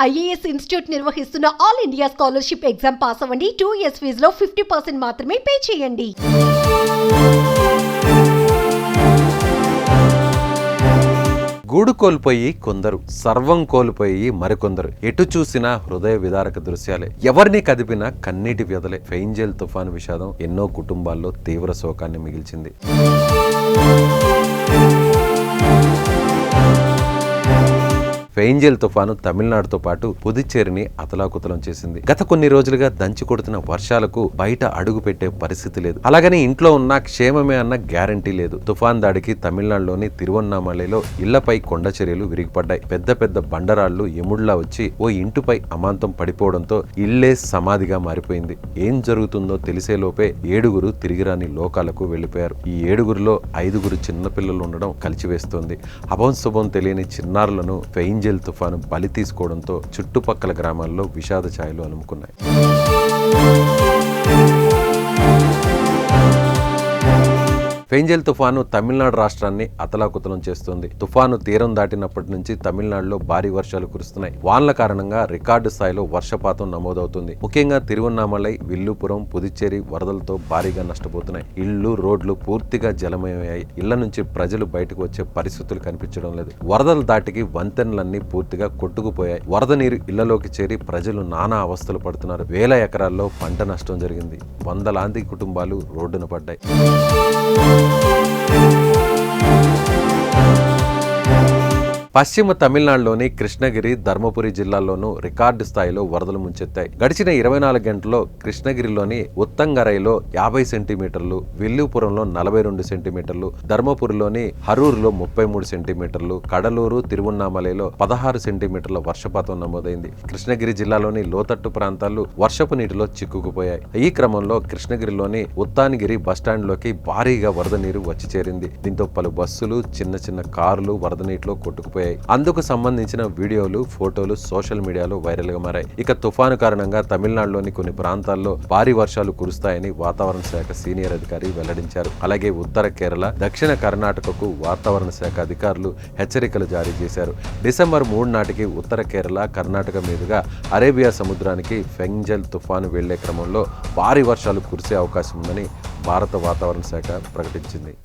IAS institute నిర్వహిస్తున్న all India scholarship exam pass అవ్వండి. 2 years ఫీజులో 50% మాత్రమే పే చేయండి. గూడు కోల్పోయి కొందరు, సర్వం కోల్పోయి మరికొందరు. ఎటు చూసినా హృదయ విదారక దృశ్యాలే, ఎవరిని కదిపినా కన్నీటి వ్యధలే. ఫెయింజల్ తుఫాను విషాదం ఎన్నో కుటుంబాల్లో తీవ్ర శోకాన్ని మిగిల్చింది. ఫెయింజల్ తుఫాను తమిళనాడుతో పాటు పుదుచ్చేరిని అతలాకుతలం చేసింది. గత కొన్ని రోజులుగా దంచి కొడుతున్న వర్షాలకు బయట అడుగు పెట్టే పరిస్థితి లేదు. అలాగని ఇంట్లో ఉన్న క్షేమమే అన్న గ్యారంటీ లేదు. తుఫాన్ దాడికి తమిళనాడులోని తిరువన్నామలైలో ఇళ్లపై కొండ చర్యలు విరిగిపడ్డాయి. పెద్ద పెద్ద బండరాళ్లు ఎముళ్లా వచ్చి ఓ ఇంటిపై అమాంతం పడిపోవడంతో ఇళ్లే సమాధిగా మారిపోయింది. ఏం జరుగుతుందో తెలిసేలోపే 7 తిరిగిరాని లోకాలకు వెళ్లిపోయారు. ఈ 7 5 చిన్నపిల్లలు ఉండడం కలిచివేస్తోంది. అభంశుభం తెలియని చిన్నారులను ఫెయింజల్ తుఫాను బలి తీసుకోవడంతో చుట్టుపక్కల గ్రామాల్లో విషాద ఛాయలు అలుముకున్నాయి. ఫెయింజల్ తుఫాను తమిళనాడు రాష్ట్రాన్ని అతలాకుతలం చేస్తోంది. తుఫాను తీరం దాటినప్పటి నుంచి తమిళనాడులో భారీ వర్షాలు కురుస్తున్నాయి. వానల కారణంగా రికార్డు స్థాయిలో వర్షపాతం నమోదవుతుంది. ముఖ్యంగా తిరువన్నామలై, విల్లుపురం, పుదుచ్చేరి వరదలతో భారీగా నష్టపోతున్నాయి. ఇళ్లు, రోడ్లు పూర్తిగా జలమయమయ్యాయి. ఇళ్ల నుంచి ప్రజలు బయటకు వచ్చే పరిస్థితులు కనిపించడం లేదు. వరదల దాటికి వంతెనలన్నీ పూర్తిగా కొట్టుకుపోయాయి. వరద నీరు ఇళ్లలోకి చేరి ప్రజలు నానా అవస్థలు పడుతున్నారు. వేల ఎకరాల్లో పంట నష్టం జరిగింది. వందలాది కుటుంబాలు రోడ్డున పడ్డాయి. పశ్చిమ తమిళనాడులోని కృష్ణగిరి, ధర్మపురి జిల్లాల్లోనూ రికార్డు స్థాయిలో వరదలు ముంచెత్తాయి. గడిచిన 24 గంటల్లో కృష్ణగిరిలోని ఉత్తంగరైలో 50 సెంటీమీటర్లు, విల్లుపురంలో 42 సెంటీమీటర్లు, ధర్మపురిలోని హరూరులో 33 సెంటీమీటర్లు, కడలూరు, తిరువన్నామలైలో 16 సెంటీమీటర్ల వర్షపాతం నమోదైంది. కృష్ణగిరి జిల్లాలోని లోతట్టు ప్రాంతాలు వర్షపు నీటిలో చిక్కుకుపోయాయి. ఈ క్రమంలో కృష్ణగిరిలోని ఉత్తానగిరి బస్టాండ్లోకి భారీగా వరద నీరు వచ్చి చేరింది. దీంతో పలు బస్సులు, చిన్న చిన్న కార్లు వరద నీటిలో కొట్టుకుపోయాయి. అందుకు సంబంధించిన వీడియోలు, ఫోటోలు సోషల్ మీడియాలో వైరల్ గా మారాయి. ఇక తుఫాను కారణంగా తమిళనాడులోని కొన్ని ప్రాంతాల్లో భారీ వర్షాలు కురుస్తాయని వాతావరణ శాఖ సీనియర్ అధికారి వెల్లడించారు. అలాగే ఉత్తర కేరళ, దక్షిణ కర్ణాటకకు వాతావరణ శాఖ అధికారులు హెచ్చరికలు జారీ చేశారు. డిసెంబర్ 3 నాటికి ఉత్తర కేరళ, కర్ణాటక మీదుగా అరేబియా సముద్రానికి ఫెయింజల్ తుఫాను వెళ్లే క్రమంలో భారీ వర్షాలు కురిసే అవకాశం ఉందని భారత వాతావరణ శాఖ ప్రకటించింది.